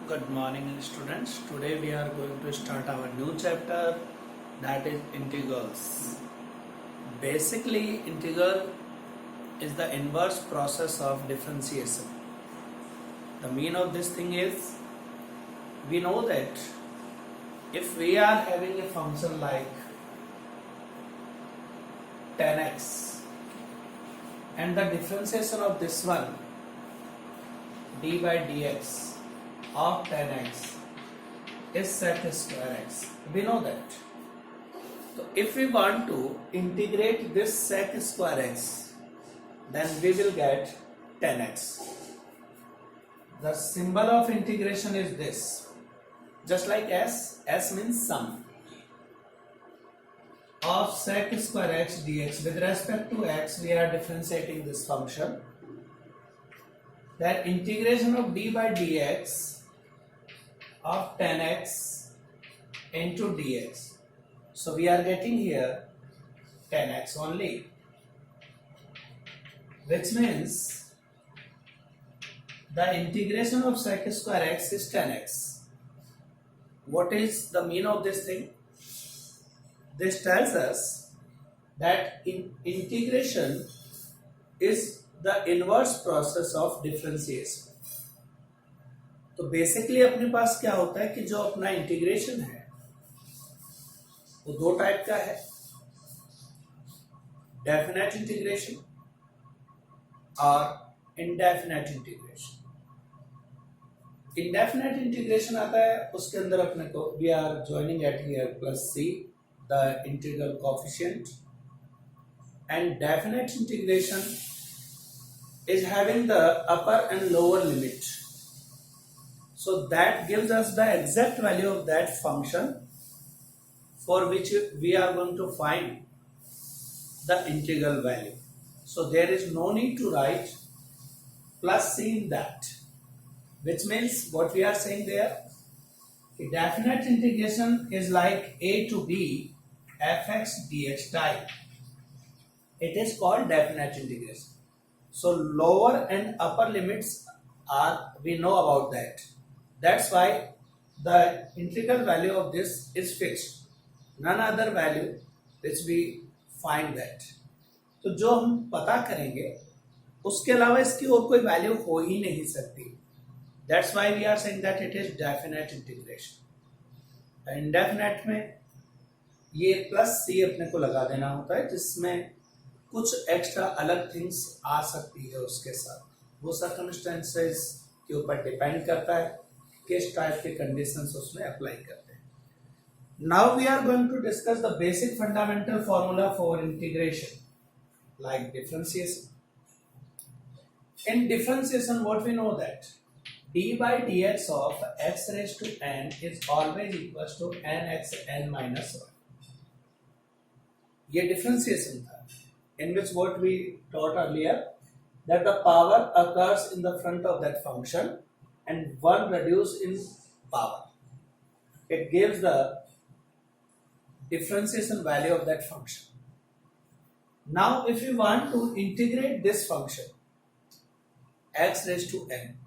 Good morning, students. Today we are going to start our new chapter, that is integrals. Basically, integral is the inverse process of differentiation. The meaning of this thing is, we know that if we are having a function like 10x and the differentiation of this one d by dx of 10x is sec square x. We know that. So if we want to integrate this sec square x, then we will get 10x. The symbol of integration is this. Just like s means sum of sec square x dx. With respect to x, we are differentiating this function. That integration of d by dx of 10x into dx. So we are getting here 10x only, which means the integration of sec square x is 10x. What is the meaning of this thing? This tells us that integration is the inverse process of differentiation. तो basically अपने पास क्या होता है कि जो अपना integration है वो दो टाइप का है, डेफिनेट इंटीग्रेशन और इंडेफिनेट इंटीग्रेशन. इंडेफिनेट इंटीग्रेशन आता है, उसके अंदर अपने को we are joining at here plus C the integral coefficient, and definite integration is having the upper and lower limit. So that gives us the exact value of that function for which we are going to find the integral value. So there is no need to write plus c in that, which means what we are saying there, the definite integration is like a to b fx dx type. It is called definite integration. So lower and upper limits are, we know about that. That's why the integral value of this is fixed. None other value which we find that. तो जो हम पता करेंगे उसके अलावा इसकी और कोई वैल्यू हो ही नहीं सकती. That's why we are saying that it is definite integration. Indefinite में ये प्लस सी अपने को लगा देना होता है, जिसमें कुछ एक्स्ट्रा अलग थिंग्स आ सकती है उसके साथ. वो सर्कमस्टेंसेस के ऊपर डिपेंड करता है, किस टाइप के कंडीशंस उसमें अप्लाई करते हैं. Now we are going to discuss the basic fundamental formula for integration like differentiation. In differentiation what we know that d by dx of x raised to n is always equals to nxn minus 1. ये differentiation था, in which what we taught earlier, that the power occurs in the front of that function and one reduced in power. It gives the differentiation value of that function. Now if you want to integrate this function x raised to n,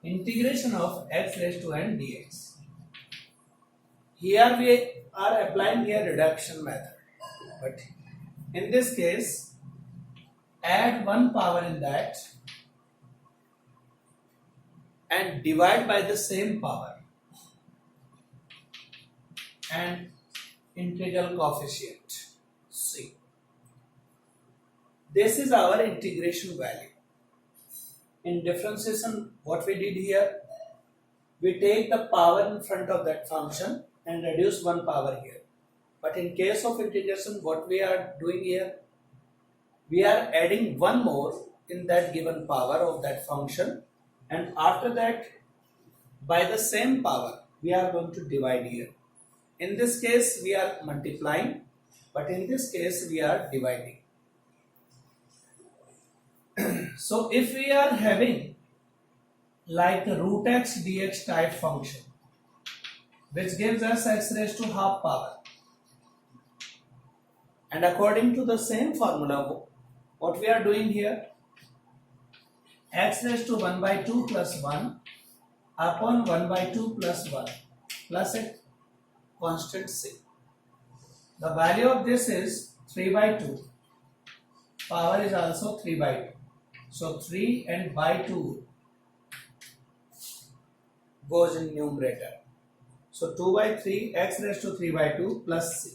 integration of x raised to n dx, here we are applying here reduction method, but in this case add one power in that and divide by the same power and integral coefficient c. This is our integration value. In differentiation, what we did here, we take the power in front of that function and reduce one power here. But in case of integration, what we are doing here, we are adding one more in that given power of that function, and after that by the same power we are going to divide here. In this case we are multiplying, but in this case we are dividing. So if we are having like root x dx type function which gives us x raised to half power, and according to the same formula, what we are doing here, x raised to 1 by 2 plus 1 upon 1 by 2 plus 1 plus a constant c. The value of this is 3 by 2. Power is also 3 by 2. So 3 and by 2 goes in numerator. So 2 by 3 x raised to 3 by 2 plus c.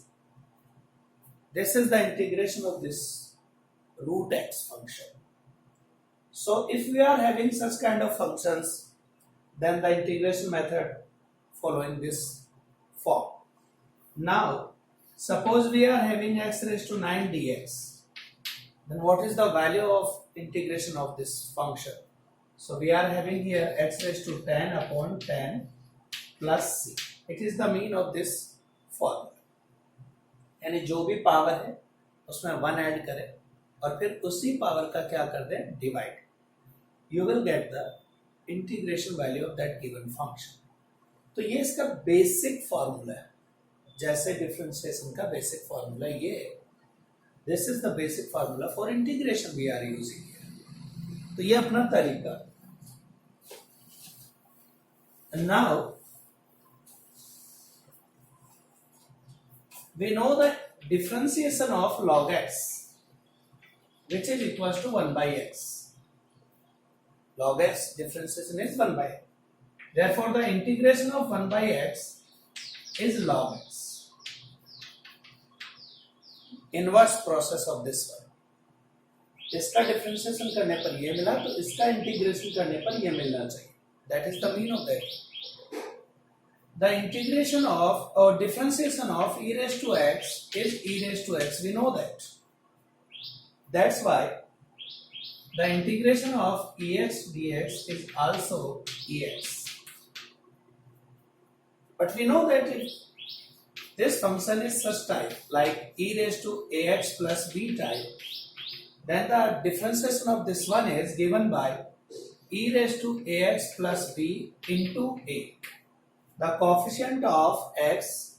This is the integration of this root x function. So if we are having such kind of functions, then the integration method following this form. Now, suppose we are having x raised to 9 dx. Then what is the value of integration of this function? So we are having here x raised to 10 upon 10 plus c. It is the mean of this formula. यानी जो भी power है उसमें 1 add करें और फिर उसी power का क्या कर दें, divide. You will get the integration value of that given function. तो ये इसका बेसिक फॉर्मूला है, जैसे डिफरेंशिएशन का बेसिक फॉर्मूला ये है. This is the basic formula for integration we are using here. तो ये अपना तरीका. Now we know that differentiation of log x, which is equals to 1 by x. Log x differentiation is 1 by x. Therefore, the integration of 1 by x is log x. Inverse process of this one. इसका differentiation करने पर ये मिला, तो इसका integration करने पर ये मिलना चाहिए. That is the mean of that. The integration of or differentiation of e raised to x is e raised to x. We know that. That's why the integration of ex dx is also ex. But we know that if this function is such type like e raised to ax plus b type, then the differentiation of this one is given by e raised to ax plus b into a. The coefficient of x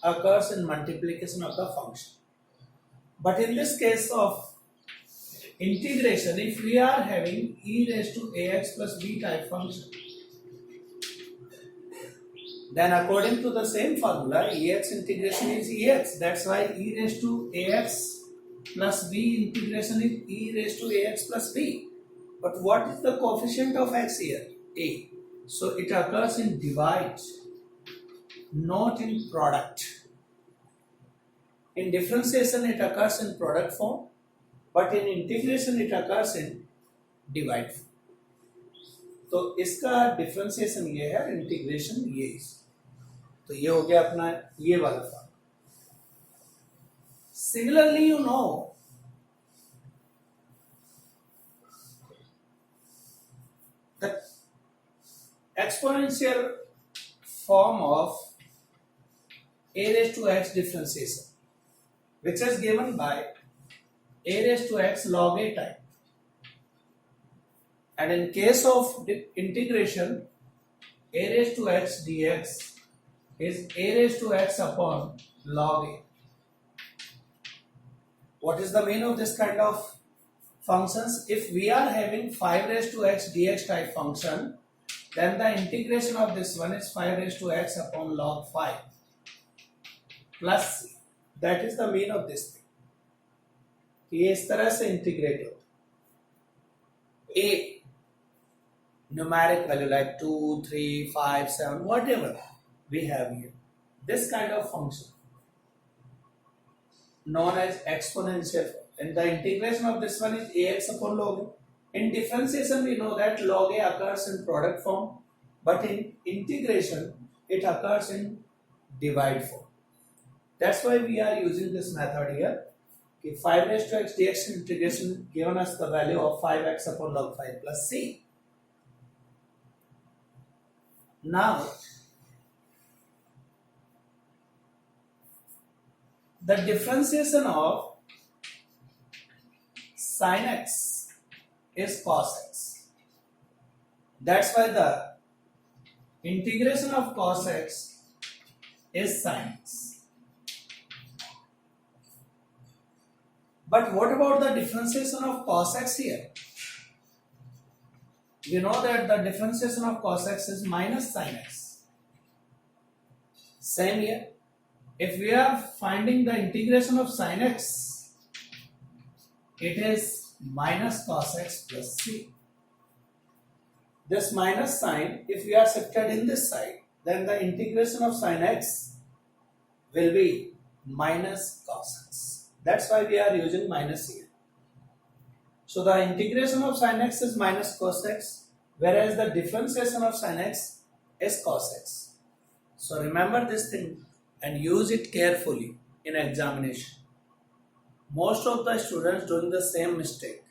occurs in multiplication of the function. But in this case of integration, if we are having e raised to ax plus b type function, then according to the same formula, ex integration is ex. That's why e raised to ax plus b integration is e raised to ax plus b. But what is the coefficient of x here? A. So it occurs in divide, not in product. In differentiation it occurs in product form, but in integration it occurs in divide form. तो इसका differentiation ये है, integration ये है. तो ये हो गया अपना ये वाला form. Similarly, you know the exponential form of a raised to x differentiation, which is given by a raised to x log a type. And in case of integration, a raised to x dx is a raised to x upon log a. What is the mean of this kind of functions? If we are having 5 raised to x dx type function, then the integration of this one is 5 raised to x upon log 5 plus c. That is the mean of this thing. ये इस तरह से integrate होता है. A numeric value like 2, 3, 5, 7, whatever we have here. This kind of function known as exponential. And the integration of this one is ax upon log a. In differentiation, we know that log a occurs in product form, but in integration, it occurs in divide form. That's why we are using this method here. Okay, 5 raised to x dx integration given us the value of 5x upon log 5 plus c. Now, the differentiation of sin x is cos x. That's why the integration of cos x is sin x. But what about the differentiation of cos x here? we know that the differentiation of cos x is minus sin x. Same here. If we are finding the integration of sin x, it is minus cos x plus c. This minus sign, if we are shifted in this side, then the integration of sin x will be minus cos x. That's why we are using minus here. So the integration of sin x is minus cos x, whereas the differentiation of sin x is cos x. So remember this thing and use it carefully in examination. Most of the students doing the same mistake.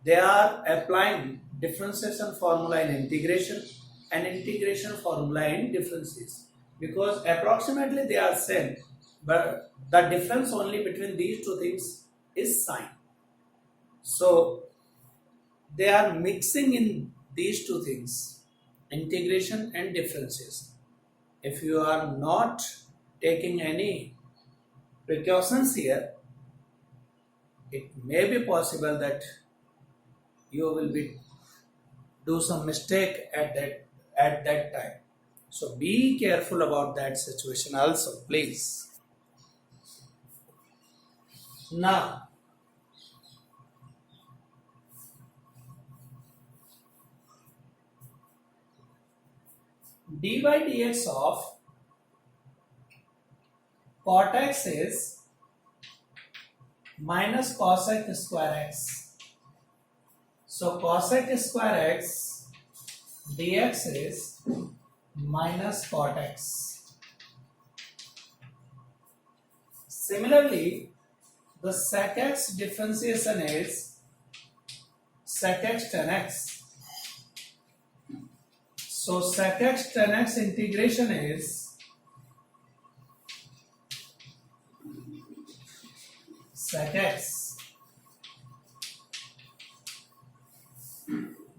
They are applying differentiation formula in integration and integration formula in differentiation, because approximately they are same, but the difference only between these two things is sign. So they are mixing in these two things, integration and differentiation. If you are not taking any precautions here, it may be possible that you will be do some mistake at that time. So be careful about that situation also, please. Now, dy dx of cot x is minus cos x square x. So cos x square x dx is minus cot x. Similarly, the sec x differentiation is sec x tan x. So sec x tan x integration is sec x,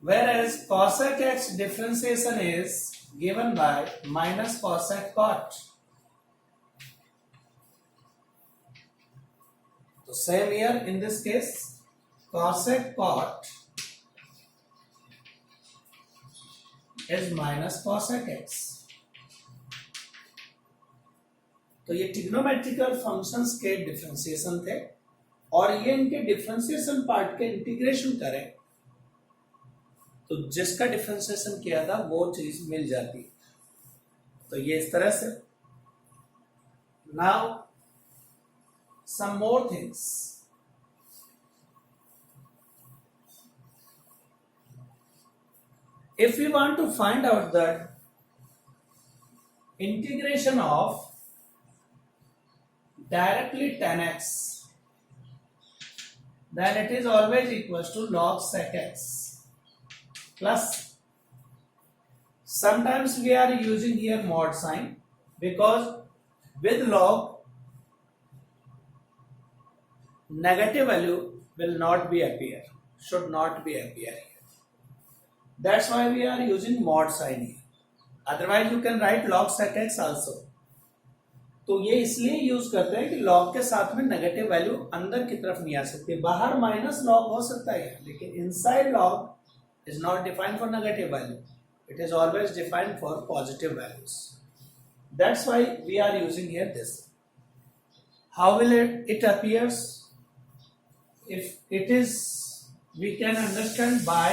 whereas cosec x differentiation is given by minus cosec cot. So same here in this case, cosec cot is minus cosec x. तो ये trigonometrical functions के differentiation थे और ये इनके differentiation part के integration करें तो जिसका डिफरेंशिएशन किया था वो चीज मिल जाती। तो ये इस तरह से। Now some more things. If we want to find out the integration of directly tan x, then it is always equals to log sec x plus, sometimes we are using here mod sign because with log negative value will not be appear, should not be appear here. That's why we are using mod sign here. Otherwise you can write log sec x also. तो ये इसलिए use करते हैं कि log के साथ में negative value अंदर की तरफ नहीं आ सकती, बाहर माइनस log हो सकता है लेकिन inside log is not defined for negative value, it is always defined for positive values. That's why we are using here this. How will it appears? If it is, we can understand by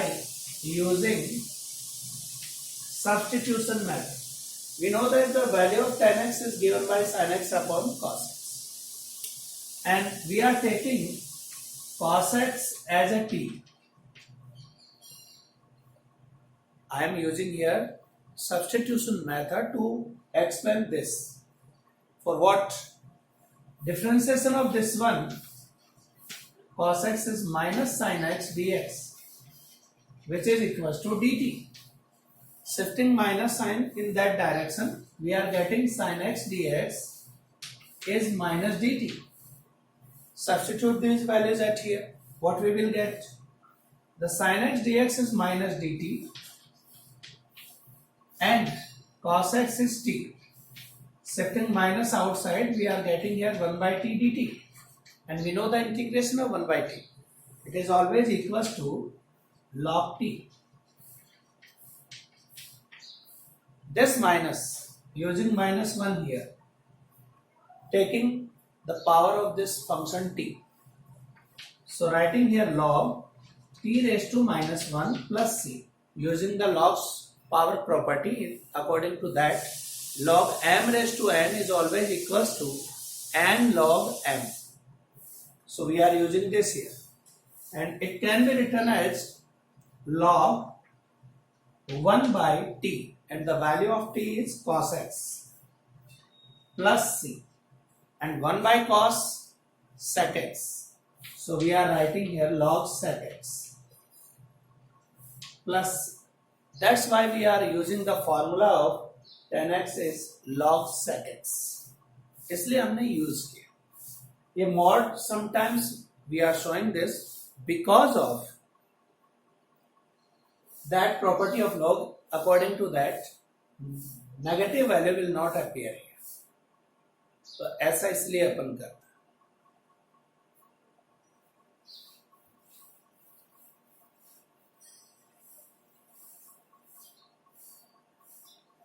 using substitution method. We know that the value of tan x is given by sin x upon cos x, and we are taking cos x as a t. I am using here substitution method to explain this. For what? Differentiation of this one, cos x is minus sin x dx, which is equals to dt. Shifting minus sign in that direction, we are getting sin x dx is minus dt. Substitute these values at here. What we will get? The sin x dx is minus dt and cos x is t. Shifting minus outside, we are getting here 1 by t dt. And we know the integration of 1 by t. It is always equals to log t. this minus, using minus 1 here, taking the power of this function t. So writing here log t raised to minus 1 plus c. Using the log's power property, according to that, log m raised to n is always equals to n log m. So we are using this here. And it can be written as log 1 by t. And the value of t is cos x plus c. And 1 by cos sec x. So we are writing here log sec x plus. That's why we are using the formula of tan x is log sec x. इसलिए हमने use किया ये mod. Sometimes we are showing this because of that property of log. According to that, negative value will not appear here. तो ऐसा इसलिए अपन करते हैं.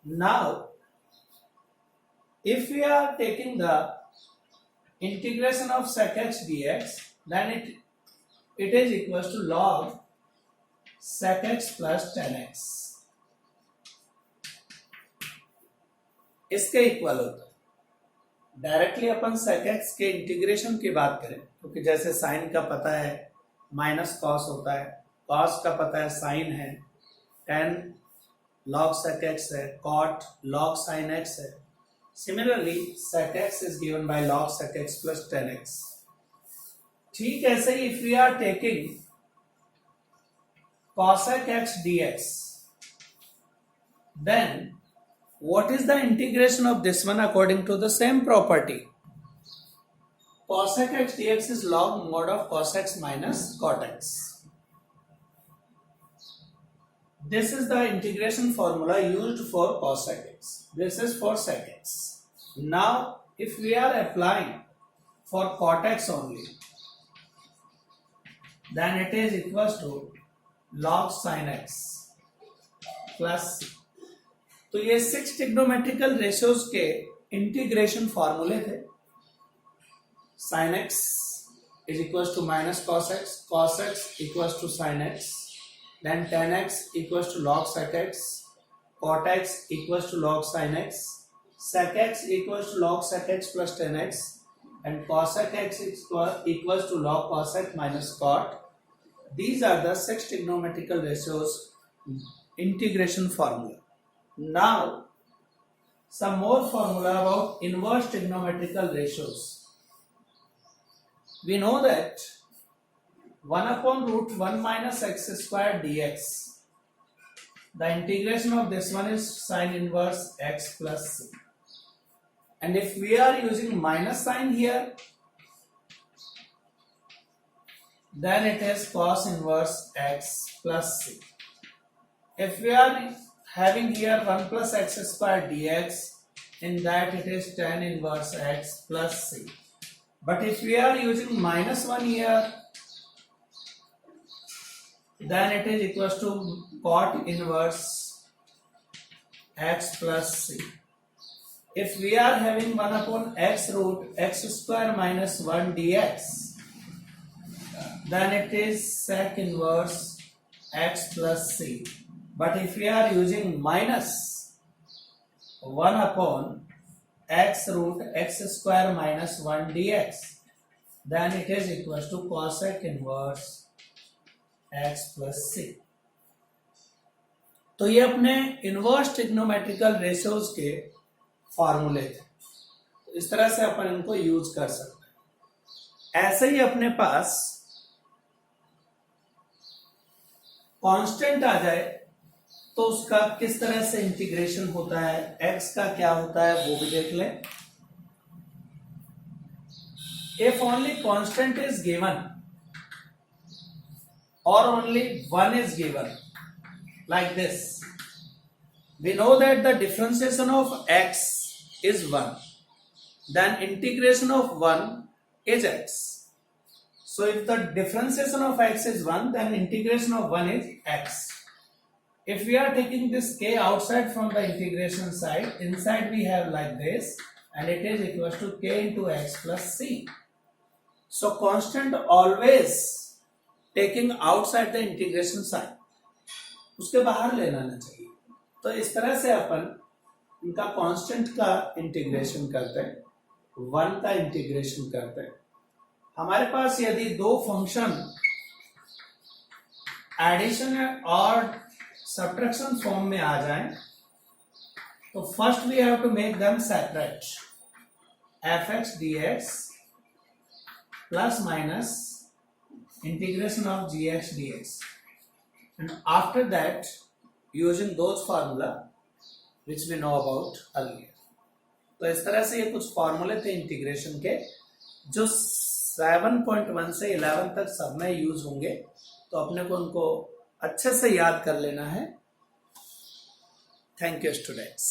Now, if we are taking the integration of sec x dx, then it is equals to log sec x plus tan x. इसके equal होता है. Directly अपन sec x के integration की बात करें क्योंकि जैसे साइन का पता है माइनस कॉस होता है, कॉस का पता है साइन है, tan log sec x है, cot log sin x है. Similarly, sec x is given by log sec x plus tan x. ठीक ऐसे ही if we are taking cosec x dx, then what is the integration of this one according to the same property? Cosec x dx is log mod of cos x minus cot x. This is the integration formula used for cosec x. This is for sec x. Now, if we are applying for cot x only, then it is equals to log sin x plus c. तो ये 6 trigonometrical ratios के integration फॉर्मूले थे. sin x is equals to minus cos x equals to sin x, then tan x equals to log sec x, cot x equals to log sin x, sec x equals to log sec x plus tan x, and cosec x equals to log cos x minus cot. These are the 6 trigonometrical ratios integration formula. Now, some more formula about inverse trigonometrical ratios. We know that 1 upon root 1 minus x square dx, the integration of this one is sin inverse x plus c. And if we are using minus sign here, then it is cos inverse x plus c. If we are having here 1 plus x square dx, in that it is tan inverse x plus c. But if we are using minus 1 here, then it is equals to cot inverse x plus c. If we are having 1 upon x root x square minus 1 dx, then it is sec inverse x plus c. But if we are using minus 1 upon x root x square minus 1 dx, then it is equals to cosec inverse x plus c. तो ये अपने inverse trigonometrical ratios के फॉर्मूले थे. तो इस तरह से अपन इनको यूज कर सकते हैं. ऐसे ही अपने पास कांस्टेंट आ जाए तो उसका किस तरह से इंटीग्रेशन होता है, x का क्या होता है वो भी देख लें. If only constant is given or only 1 is given, like this, we know that the differentiation of x is 1, then integration of 1 is x. So if the differentiation of x is 1, then integration of 1 is x. if we are taking this k outside from the integration side, inside we have like this, and it is equals to k into x plus c. So constant always taking outside the integration side, उसके बाहर ले लाना चाहिए. तो इस तरह से अपन इनका कांस्टेंट का इंटीग्रेशन करते हैं, 1 का इंटीग्रेशन करते हैं. हमारे पास यदि दो फंक्शन एडिशन और सब्ट्रैक्शन फॉर्म में आ जाएं, तो first we have to make them separate. F X D X plus minus integration of G X D X, and after that using those formula which we know about earlier. तो इस तरह से ये कुछ फॉर्मूले थे इंटीग्रेशन के जो 7.1 से 11 तक सब में यूज होंगे, तो अपने को उनको अच्छे से याद कर लेना है. Thank you students.